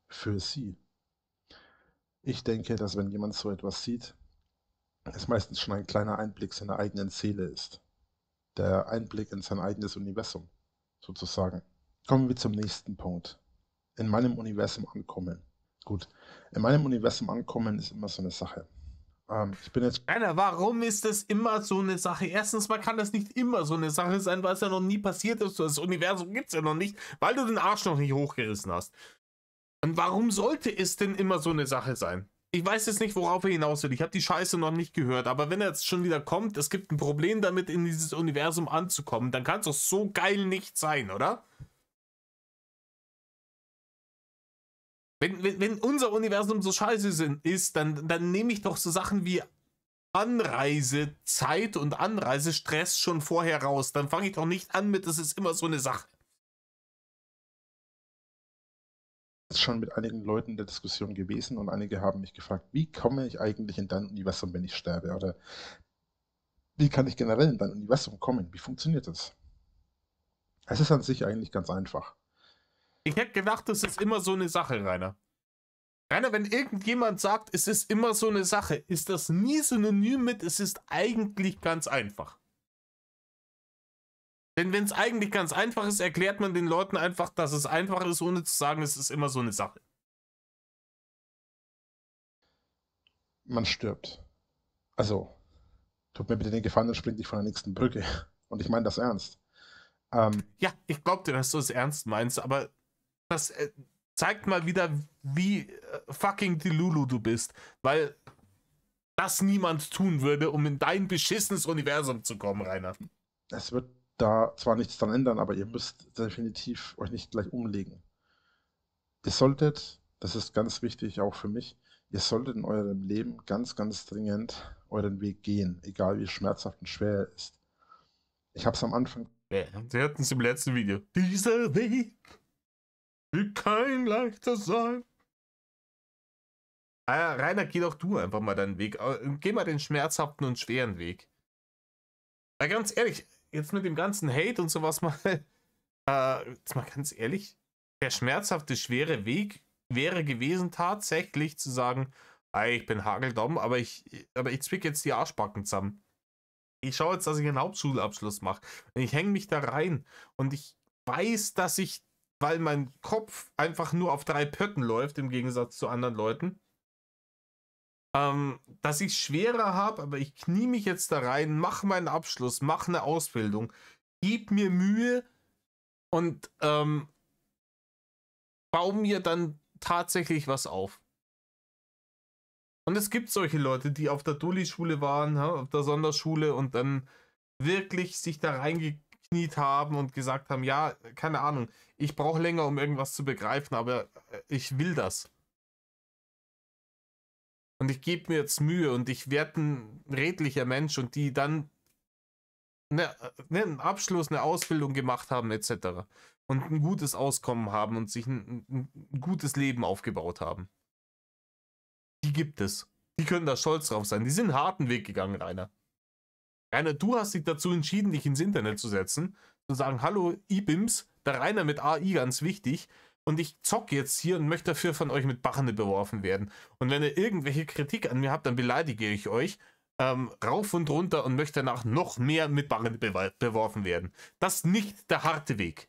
Für sie. Ich denke, dass wenn jemand so etwas sieht, es meistens schon ein kleiner Einblick seiner eigenen Seele ist. Der Einblick in sein eigenes Universum, sozusagen. Kommen wir zum nächsten Punkt. In meinem Universum ankommen. Gut, in meinem Universum ankommen ist immer so eine Sache. Ich bin jetzt. Rainer, warum ist das immer so eine Sache? Erstens mal kann das nicht immer so eine Sache sein, weil es ja noch nie passiert ist. Das Universum gibt es ja noch nicht, weil du den Arsch noch nicht hochgerissen hast. Und warum sollte es denn immer so eine Sache sein? Ich weiß jetzt nicht, worauf er hinaus will. Ich habe die Scheiße noch nicht gehört. Aber wenn er jetzt schon wieder kommt, es gibt ein Problem damit, in dieses Universum anzukommen, dann kann es doch so geil nicht sein, oder? Wenn unser Universum so scheiße ist, dann nehme ich doch so Sachen wie Anreisezeit und Anreisestress schon vorher raus. Dann fange ich doch nicht an mit, das ist immer so eine Sache. Schon mit einigen Leuten in der Diskussion gewesen und einige haben mich gefragt, wie komme ich eigentlich in dein Universum, wenn ich sterbe? Oder wie kann ich generell in dein Universum kommen? Wie funktioniert das? Es ist an sich eigentlich ganz einfach. Ich hätte gedacht, das ist immer so eine Sache, Rainer. Rainer, wenn irgendjemand sagt, es ist immer so eine Sache, ist das nie synonym mit, es ist eigentlich ganz einfach. Denn wenn es eigentlich ganz einfach ist, erklärt man den Leuten einfach, dass es einfach ist, ohne zu sagen, es ist immer so eine Sache. Man stirbt. Also, tut mir bitte den Gefallen und spring dich von der nächsten Brücke. Und ich meine das ernst. Ja, ich glaube dir, dass du es ernst meinst, aber das zeigt mal wieder, wie fucking Delulu du bist, weil das niemand tun würde, um in dein beschissenes Universum zu kommen, Rainer. Es wird da zwar nichts dran ändern, aber ihr müsst definitiv euch nicht gleich umlegen. Ihr solltet, das ist ganz wichtig auch für mich, ihr solltet in eurem Leben ganz, ganz dringend euren Weg gehen, egal wie schmerzhaft und schwer er ist. Ich habe es am Anfang. Ja, sie hatten es im letzten Video. Dieser Weg wird kein leichter sein. Ah, Rainer, geh doch du einfach mal deinen Weg. Geh mal den schmerzhaften und schweren Weg. Ja, ganz ehrlich, jetzt mit dem ganzen Hate und sowas mal, jetzt mal ganz ehrlich, der schmerzhafte, schwere Weg wäre gewesen, tatsächlich zu sagen, ey, ich bin hageldumm, aber ich zwick jetzt die Arschbacken zusammen. Ich schaue jetzt, dass ich einen Hauptschulabschluss mache. Und ich hänge mich da rein. Und ich weiß, dass ich, weil mein Kopf einfach nur auf 3 Pötten läuft, im Gegensatz zu anderen Leuten, dass ich schwerer habe, aber ich knie mich jetzt da rein, mache meinen Abschluss, mache eine Ausbildung, gib mir Mühe und baue mir dann tatsächlich was auf. Und es gibt solche Leute, die auf der Dulli-Schule waren, auf der Sonderschule und dann wirklich sich da reingekniet haben und gesagt haben, ja, keine Ahnung, ich brauche länger, um irgendwas zu begreifen, aber ich will das. Und ich gebe mir jetzt Mühe und ich werde ein redlicher Mensch und die dann einen Abschluss, eine Ausbildung gemacht haben etc. Und ein gutes Auskommen haben und sich ein gutes Leben aufgebaut haben. Die gibt es. Die können da stolz drauf sein. Die sind einen harten Weg gegangen, Rainer. Rainer, du hast dich dazu entschieden, dich ins Internet zu setzen, zu sagen, hallo IBIMS, der Rainer mit AI ganz wichtig und ich zocke jetzt hier und möchte dafür von euch mit Bachane beworfen werden. Und wenn ihr irgendwelche Kritik an mir habt, dann beleidige ich euch rauf und runter und möchte danach noch mehr mit Bachane beworfen werden. Das ist nicht der harte Weg.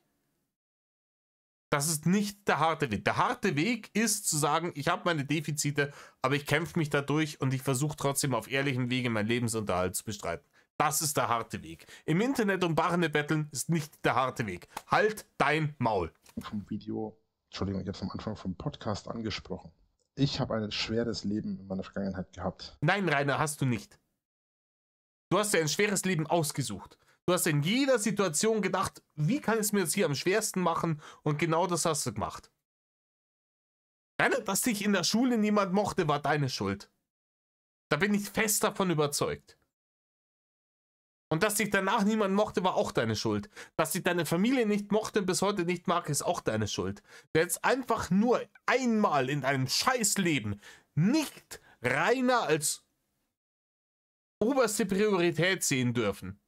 Das ist nicht der harte Weg. Der harte Weg ist zu sagen, ich habe meine Defizite, aber ich kämpfe mich da durch und ich versuche trotzdem auf ehrlichem Wege meinen Lebensunterhalt zu bestreiten. Das ist der harte Weg. Im Internet um Barne betteln ist nicht der harte Weg. Halt dein Maul. Vom Video, Entschuldigung, ich habe es am Anfang vom Podcast angesprochen. Ich habe ein schweres Leben in meiner Vergangenheit gehabt. Nein, Rainer, hast du nicht. Du hast dir ein schweres Leben ausgesucht. Du hast in jeder Situation gedacht, wie kann ich es mir jetzt hier am schwersten machen? Und genau das hast du gemacht. Rainer, dass dich in der Schule niemand mochte, war deine Schuld. Da bin ich fest davon überzeugt. Und dass dich danach niemand mochte, war auch deine Schuld. Dass dich deine Familie nicht mochte und bis heute nicht mag, ist auch deine Schuld. Wer jetzt einfach nur einmal in deinem Scheißleben nicht Rainer als oberste Priorität sehen dürfen.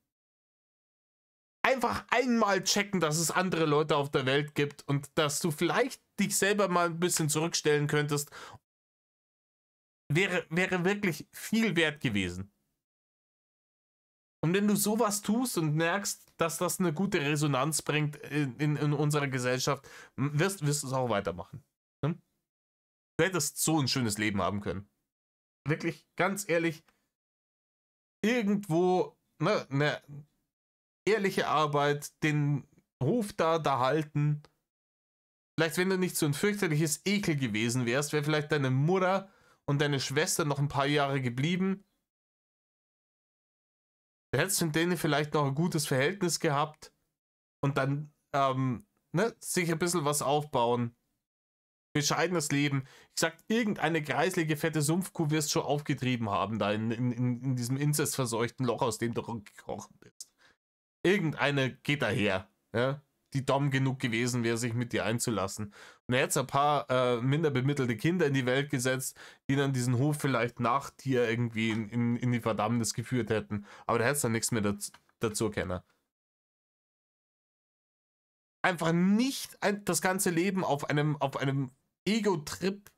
Einfach einmal checken, dass es andere Leute auf der Welt gibt und dass du vielleicht dich selber mal ein bisschen zurückstellen könntest, wäre wirklich viel wert gewesen. Und wenn du sowas tust und merkst, dass das eine gute Resonanz bringt in unserer Gesellschaft, wirst du es auch weitermachen. Ne? Du hättest so ein schönes Leben haben können. Wirklich, ganz ehrlich, irgendwo eine ehrliche Arbeit, den Hof da halten. Vielleicht, wenn du nicht so ein fürchterliches Ekel gewesen wärst, wäre vielleicht deine Mutter und deine Schwester noch ein paar Jahre geblieben. Du hättest mit denen vielleicht noch ein gutes Verhältnis gehabt und dann sich ein bisschen was aufbauen. Bescheidenes Leben. Ich sag, irgendeine kreislige, fette Sumpfkuh wirst du schon aufgetrieben haben, da in diesem inzestverseuchten Loch, aus dem du gekrochen bist. Irgendeine geht daher, ja, die dumm genug gewesen wäre, sich mit dir einzulassen. Und er hat ein paar minder bemittelte Kinder in die Welt gesetzt, die dann diesen Hof vielleicht nach dir irgendwie in die Verdammnis geführt hätten. Aber da hättest du dann nichts mehr dazu kennen. Einfach nicht das ganze Leben auf einem Ego-Trip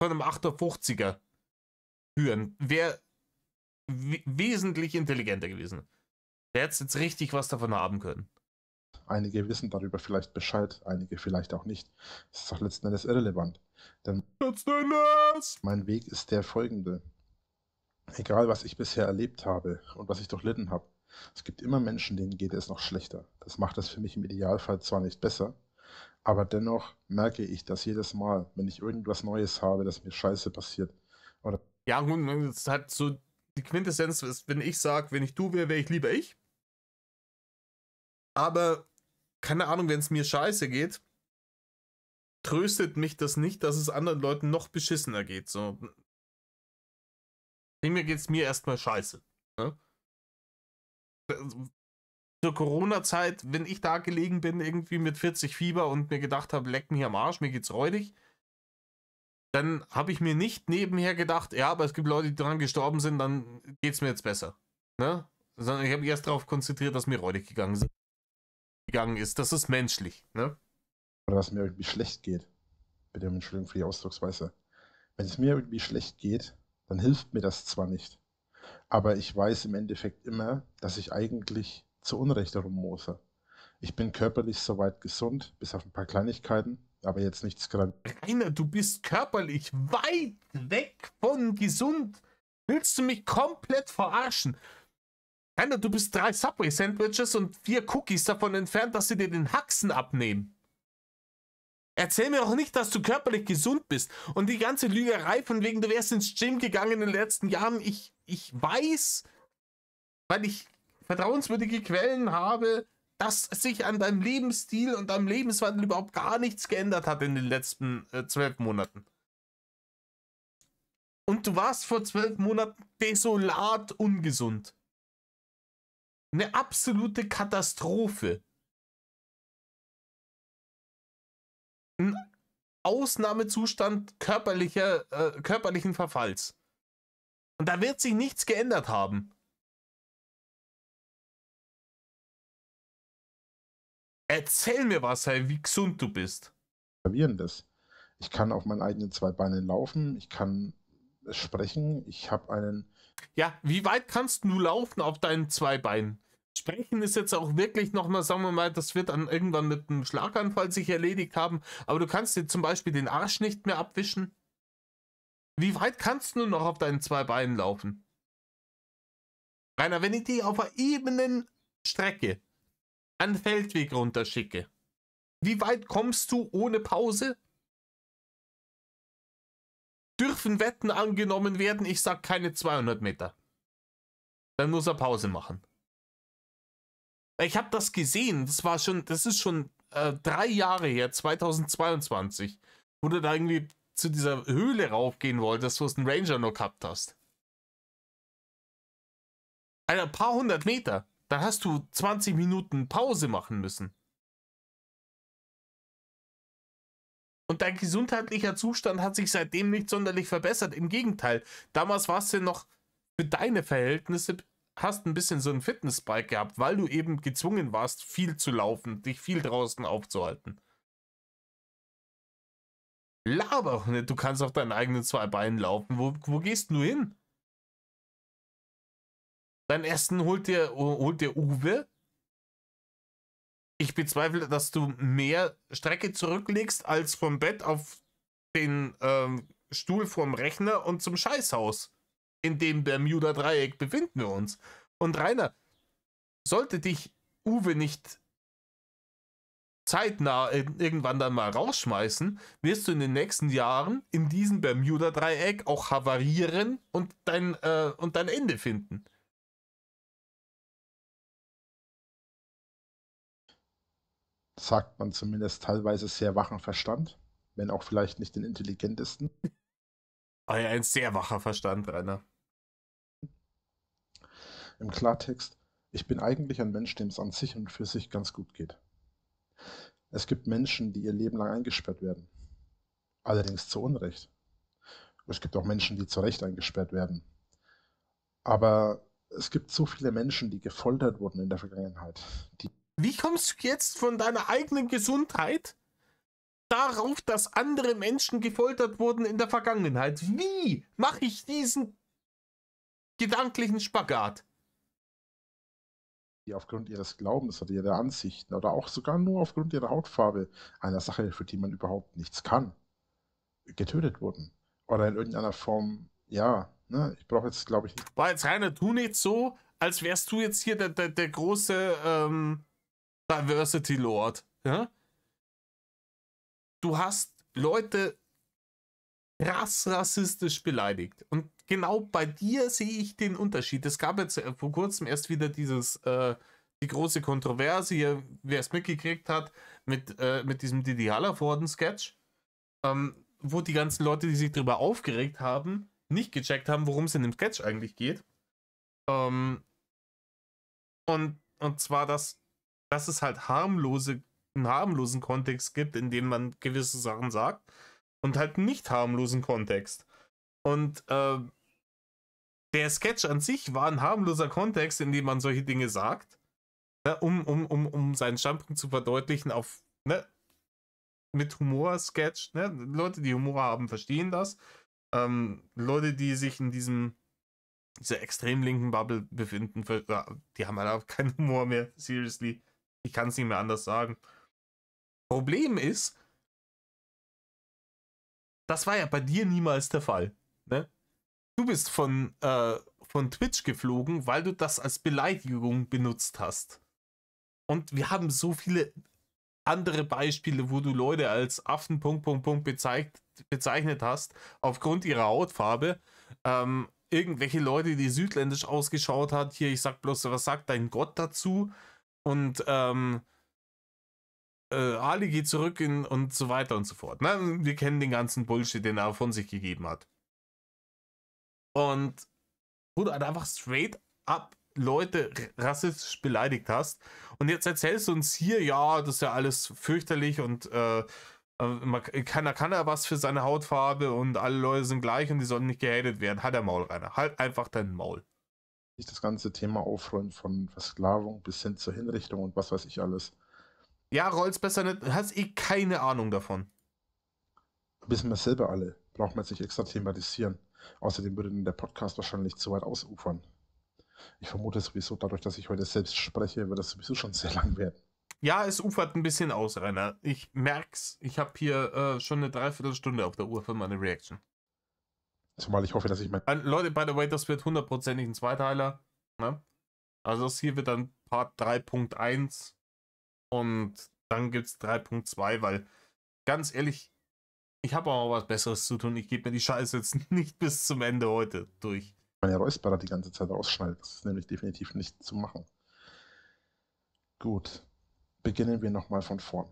von einem 850er führen. Wäre wesentlich intelligenter gewesen. Der hätte jetzt richtig was davon haben können. Einige wissen darüber vielleicht Bescheid, einige vielleicht auch nicht. Das ist doch letzten Endes irrelevant. Denn mein Weg ist der folgende. Egal, was ich bisher erlebt habe und was ich durchlitten habe, es gibt immer Menschen, denen geht es noch schlechter. Das macht es für mich im Idealfall zwar nicht besser, aber dennoch merke ich, dass jedes Mal, wenn ich irgendwas Neues habe, dass mir Scheiße passiert. Oder ja, gut, das hat so die Quintessenz ist, wenn ich sage, wenn ich du wäre, wäre ich lieber ich. Aber, keine Ahnung, wenn es mir scheiße geht, tröstet mich das nicht, dass es anderen Leuten noch beschissener geht. So. Mir geht es mir erstmal scheiße. Ne? zur Corona-Zeit, wenn ich da gelegen bin, irgendwie mit 40 Fieber und mir gedacht habe, leck mich am Arsch, mir geht's räudig, dann habe ich mir nicht nebenher gedacht, ja, aber es gibt Leute, die dran gestorben sind, dann geht's mir jetzt besser. Ne? Sondern ich habe mich erst darauf konzentriert, dass mir räudig gegangen ist. Das ist menschlich. Ne? Oder dass mir irgendwie schlecht geht. Bitte um Entschuldigung für die Ausdrucksweise. Wenn es mir irgendwie schlecht geht, dann hilft mir das zwar nicht, aber ich weiß im Endeffekt immer, dass ich eigentlich zu Unrecht rummose. Ich bin körperlich soweit gesund, bis auf ein paar Kleinigkeiten, aber jetzt nichts gerade. Rainer, du bist körperlich weit weg von gesund. Willst du mich komplett verarschen? Rainer, du bist 3 Subway-Sandwiches und 4 Cookies davon entfernt, dass sie dir den Haxen abnehmen. Erzähl mir auch nicht, dass du körperlich gesund bist. Und die ganze Lügerei von wegen, du wärst ins Gym gegangen in den letzten Jahren. Ich weiß, weil ich vertrauenswürdige Quellen habe, dass sich an deinem Lebensstil und deinem Lebenswandel überhaupt gar nichts geändert hat in den letzten 12 Monaten. Und du warst vor 12 Monaten desolat ungesund. Eine absolute Katastrophe. Ein Ausnahmezustand körperlichen Verfalls. Und da wird sich nichts geändert haben. Erzähl mir was, hey, wie gesund du bist. Gravierendes. Ich kann auf meinen eigenen 2 Beinen laufen, ich kann sprechen, ich habe einen. Ja, wie weit kannst du laufen auf deinen 2 Beinen? Sprechen ist jetzt auch wirklich nochmal, sagen wir mal, das wird dann irgendwann mit einem Schlaganfall sich erledigt haben, aber du kannst dir zum Beispiel den Arsch nicht mehr abwischen. Wie weit kannst du noch auf deinen 2 Beinen laufen? Rainer, wenn ich dich auf einer ebenen Strecke einen Feldweg runterschicke, wie weit kommst du ohne Pause? Dürfen Wetten angenommen werden? Ich sag keine 200 Meter. Dann muss er Pause machen. Ich habe das gesehen, das ist schon 3 Jahre her, 2022, wo du da irgendwie zu dieser Höhle raufgehen wolltest, wo du einen Ranger noch gehabt hast. Ein paar 100 Meter, dann hast du 20 Minuten Pause machen müssen. Und dein gesundheitlicher Zustand hat sich seitdem nicht sonderlich verbessert. Im Gegenteil, damals warst du noch für deine Verhältnisse, hast ein bisschen so ein Fitnessbike gehabt, weil du eben gezwungen warst, viel zu laufen, dich viel draußen aufzuhalten. Laber auch nicht, du kannst auf deinen eigenen 2 Beinen laufen. Wo gehst du hin? Deinen ersten holt dir Uwe. Ich bezweifle, dass du mehr Strecke zurücklegst als vom Bett auf den Stuhl vorm Rechner und zum Scheißhaus. In dem Bermuda-Dreieck befinden wir uns. Und Rainer, sollte dich Uwe nicht zeitnah irgendwann dann mal rausschmeißen, wirst du in den nächsten Jahren in diesem Bermuda-Dreieck auch havarieren und dein Ende finden. Sagt man zumindest teilweise sehr wachen Verstand, wenn auch vielleicht nicht den intelligentesten. Ah ja, ein sehr wacher Verstand, Rainer. Im Klartext, ich bin eigentlich ein Mensch, dem es an sich und für sich ganz gut geht. Es gibt Menschen, die ihr Leben lang eingesperrt werden. Allerdings zu Unrecht. Es gibt auch Menschen, die zu Recht eingesperrt werden. Aber es gibt so viele Menschen, die gefoltert wurden in der Vergangenheit. Wie kommst du jetzt von deiner eigenen Gesundheit darauf, dass andere Menschen gefoltert wurden in der Vergangenheit? Wie mache ich diesen gedanklichen Spagat? Die aufgrund ihres Glaubens oder ihrer Ansichten oder auch sogar nur aufgrund ihrer Hautfarbe, einer Sache, für die man überhaupt nichts kann, getötet wurden. Oder in irgendeiner Form, ja, ne, ich brauche jetzt, glaube ich, nicht. War jetzt Rainer, tu nicht so, als wärst du jetzt hier der große Diversity Lord. Ja? Du hast Leute krass rassistisch beleidigt. Und genau bei dir sehe ich den Unterschied. Es gab jetzt vor kurzem erst wieder die große Kontroverse hier, wer es mitgekriegt hat, mit diesem Didi Hallervorden-Sketch, wo die ganzen Leute, die sich darüber aufgeregt haben, nicht gecheckt haben, worum es in dem Sketch eigentlich geht. Und Und zwar, dass es halt einen harmlosen Kontext gibt, in dem man gewisse Sachen sagt und halt einen nicht harmlosen Kontext. Und der Sketch an sich war ein harmloser Kontext, in dem man solche Dinge sagt, ne, um seinen Standpunkt zu verdeutlichen auf, ne, mit Humor-Sketch. Ne? Leute, die Humor haben, verstehen das. Leute, die sich in dieser extrem linken Bubble befinden, die haben halt auch keinen Humor mehr. Seriously. Ich kann es nicht mehr anders sagen. Problem ist, das war ja bei dir niemals der Fall. Ne? Du bist von Twitch geflogen, weil du das als Beleidigung benutzt hast. Und wir haben so viele andere Beispiele, wo du Leute als Affen bezeichnet hast, aufgrund ihrer Hautfarbe. Irgendwelche Leute, die südländisch ausgeschaut hat. Hier, ich sag bloß, was sagt dein Gott dazu? Und Ali geht zurück und so weiter und so fort. Ne? Wir kennen den ganzen Bullshit, den er von sich gegeben hat. Und wo du halt einfach straight up Leute rassistisch beleidigt hast. Und jetzt erzählst du uns hier, ja, das ist ja alles fürchterlich und keiner kann ja was für seine Hautfarbe und alle Leute sind gleich und die sollen nicht gehatet werden. Halt dein Maul, Rainer. Halt einfach dein Maul. Ich das ganze Thema aufrollen von Versklavung bis hin zur Hinrichtung und was weiß ich alles. Ja, roll's besser nicht. Du hast keine Ahnung davon. Wissen wir selber alle. Braucht man sich extra thematisieren. Außerdem würde dann der Podcast wahrscheinlich zu weit ausufern. Ich vermute sowieso, dadurch, dass ich heute selbst spreche, wird das sowieso schon sehr lang werden. Ja, es ufert ein bisschen aus, Rainer. Ich merk's. Ich habe hier schon eine Dreiviertelstunde auf der Uhr für meine Reaction. Zumal ich hoffe, dass ich Leute, by the way, das wird 100% ein Zweiteiler. Ne? Also das hier wird dann Part 3.1 und dann gibt's 3.2, weil ganz ehrlich, ich habe auch was Besseres zu tun. Ich gebe mir die Scheiße jetzt nicht bis zum Ende heute durch. Meine Räusperer die ganze Zeit rausschneidet. Das ist nämlich definitiv nicht zu machen. Gut. Beginnen wir nochmal von vorn.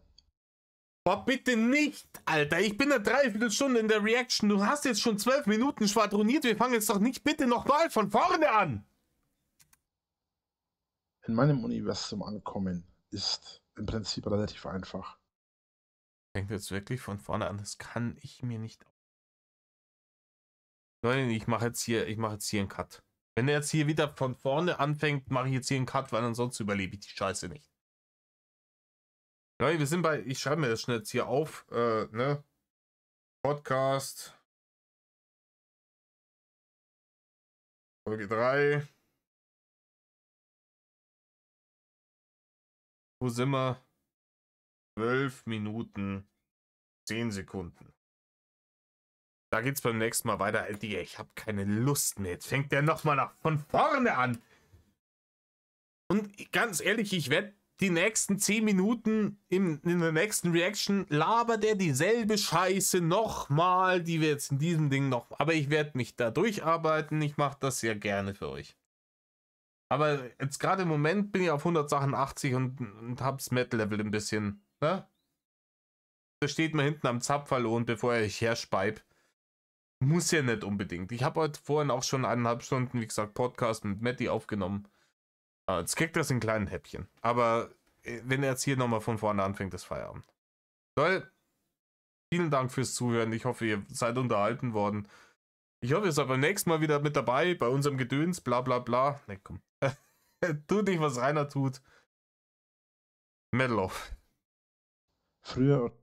Boah, bitte nicht, Alter. Ich bin eine Dreiviertelstunde in der Reaction. Du hast jetzt schon 12 Minuten schwadroniert. Wir fangen jetzt doch nicht bitte nochmal von vorne an. In meinem Universum ankommen ist im Prinzip relativ einfach. Fängt jetzt wirklich von vorne an. Das kann ich mir nicht. Nein, ich mache jetzt hier einen Cut. Wenn er jetzt hier wieder von vorne anfängt, mache ich jetzt hier einen Cut, weil ansonsten überlebe ich die Scheiße nicht. Leute, wir sind bei, ich schreibe mir das schnell jetzt hier auf, ne? Podcast. Folge 3. Wo sind wir? 12 Minuten, 10 Sekunden. Da geht's beim nächsten Mal weiter. Alter, ich habe keine Lust mehr. Jetzt fängt der nochmal von vorne an. Und ganz ehrlich, ich werde die nächsten 10 Minuten in der nächsten Reaction labert er dieselbe Scheiße nochmal, die wir jetzt in diesem Ding noch. Aber ich werde mich da durcharbeiten. Ich mache das sehr gerne für euch. Aber jetzt gerade im Moment bin ich auf 180 und hab's Metal-Level ein bisschen. Ne? Da steht man hinten am Zapferlohn, bevor er sich herspeib. Muss ja nicht unbedingt. Ich habe heute vorhin auch schon 1,5 Stunden, wie gesagt, Podcast mit Matti aufgenommen. Jetzt kriegt das in kleinen Häppchen. Aber wenn er jetzt hier nochmal von vorne anfängt, ist Feierabend. Leute, vielen Dank fürs Zuhören. Ich hoffe, ihr seid unterhalten worden. Ich hoffe, ihr seid beim nächsten Mal wieder mit dabei bei unserem Gedöns, bla bla bla. Ne, komm. Tut nicht, was Rainer tut. Metal off. Früher